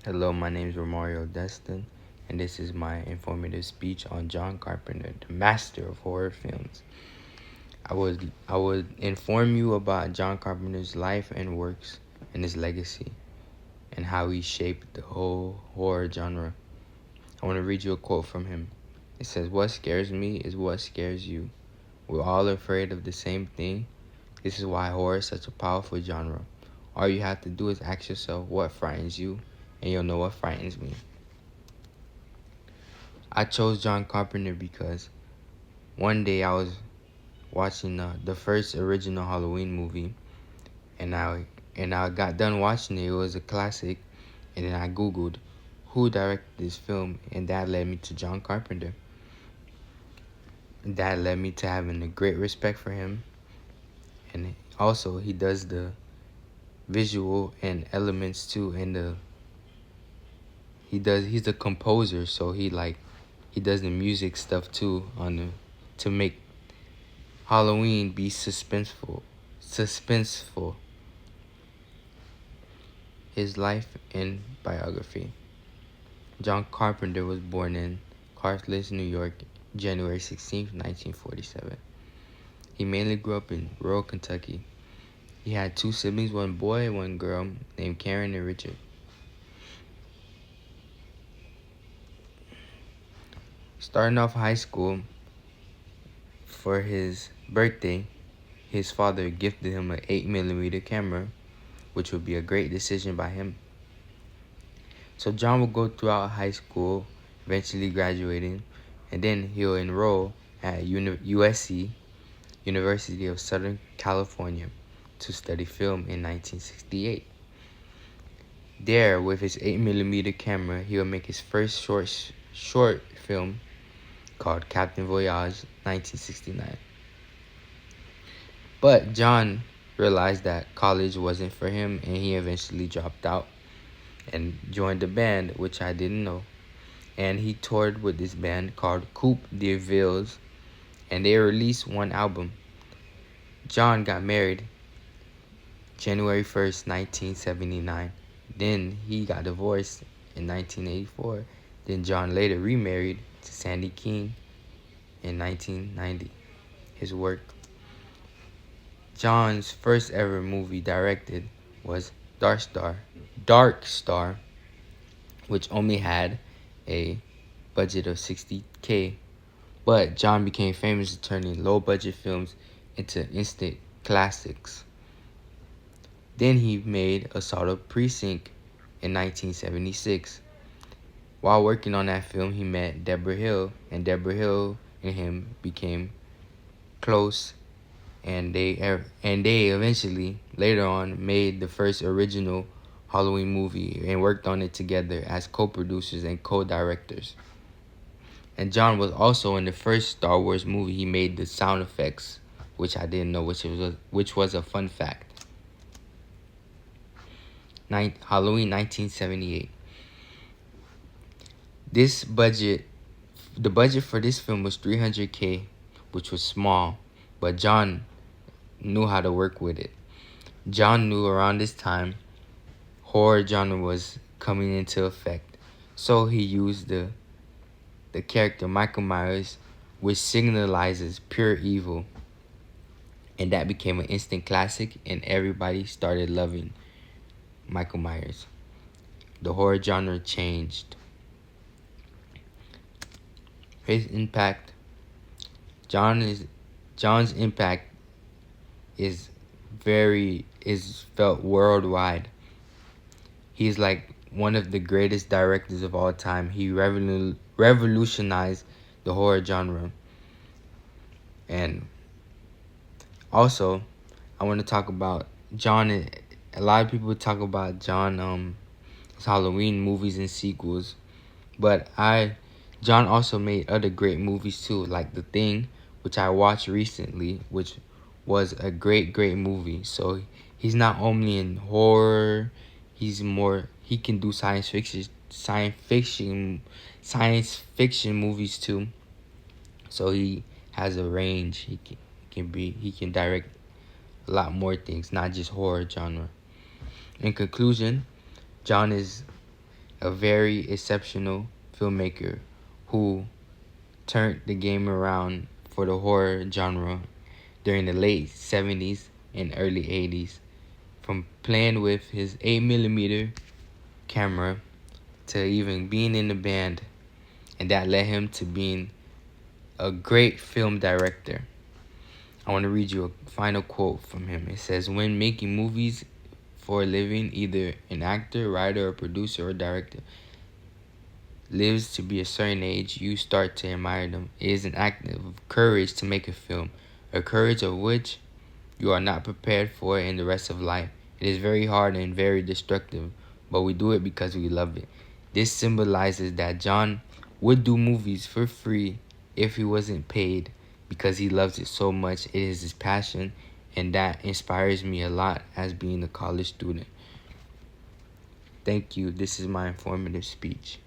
Hello, my name is Romario Destin, and this is my informative speech on John Carpenter, the master of horror films. I would inform you about John Carpenter's life and works and his legacy and how he shaped the whole horror genre. I want to read you a quote from him. It says, "What scares me is what scares you. We're all afraid of the same thing. This is why horror is such a powerful genre. All you have to do is ask yourself what frightens you, and you'll know what frightens me." I chose John Carpenter because one day I was watching the first original Halloween movie, and I got done watching it. It was a classic, and then I googled who directed this film, and that led me to John Carpenter. That led me to having a great respect for him, and also he does the visual and elements too, and he's a composer, so he does the music stuff too to make Halloween be suspenseful. His life and biography. John Carpenter was born in Carlisle, New York, January 16, 1947. He mainly grew up in rural Kentucky. He had two siblings, one boy and one girl, named Karen and Richard. Starting off high school, for his birthday, his father gifted him an 8mm camera, which would be a great decision by him. So John will go throughout high school, eventually graduating, and then he'll enroll at USC, University of Southern California, to study film in 1968. There, with his 8mm camera, he'll make his first short film called Captain Voyage, 1969. But John realized that college wasn't for him, and he eventually dropped out and joined a band, which I didn't know. And he toured with this band called Coupe de Villes, and they released one album. John got married January 1st, 1979. Then he got divorced in 1984. Then John later remarried to Sandy King in 1990. His work. John's first ever movie directed was Dark Star, which only had a budget of $60K. But John became famous for turning low-budget films into instant classics. Then he made Assault Precinct in 1976. While working on that film, he met Deborah Hill, and Deborah Hill and him became close, and they eventually later on made the first original Halloween movie and worked on it together as co-producers and co-directors. And John was also in the first Star Wars movie. He made the sound effects, which I didn't know, which was a fun fact. Halloween 1978. The budget for this film was $300K, which was small, but John knew how to work with it. John knew around this time horror genre was coming into effect, so he used the character Michael Myers, which signalizes pure evil, and that became an instant classic, and everybody started loving Michael Myers. The horror genre changed. His impact. John's impact is felt worldwide. He's like one of the greatest directors of all time. He revolutionized the horror genre. And also, I want to talk about John. A lot of people talk about John his Halloween movies and sequels, but John also made other great movies too, like The Thing, which I watched recently, which was a great movie. So he's not only in horror, he can do science fiction movies too. So he has a range. He can direct a lot more things, not just horror genre. In conclusion, John a very exceptional filmmaker who turned the game around for the horror genre during the late 70s and early 80s, from playing with his 8mm camera to even being in the band, and that led him to being a great film director. I want to read you a final quote from him. It says, "When making movies for a living, either an actor, writer, or producer or director lives to be a certain age, you start to admire them. It is an act of courage to make a film, a courage of which you are not prepared for in the rest of life. It is very hard and very destructive, but we do it because we love it." This symbolizes that John would do movies for free if he wasn't paid because he loves it so much. It is his passion, and that inspires me a lot as being a college student. Thank you. This is my informative speech.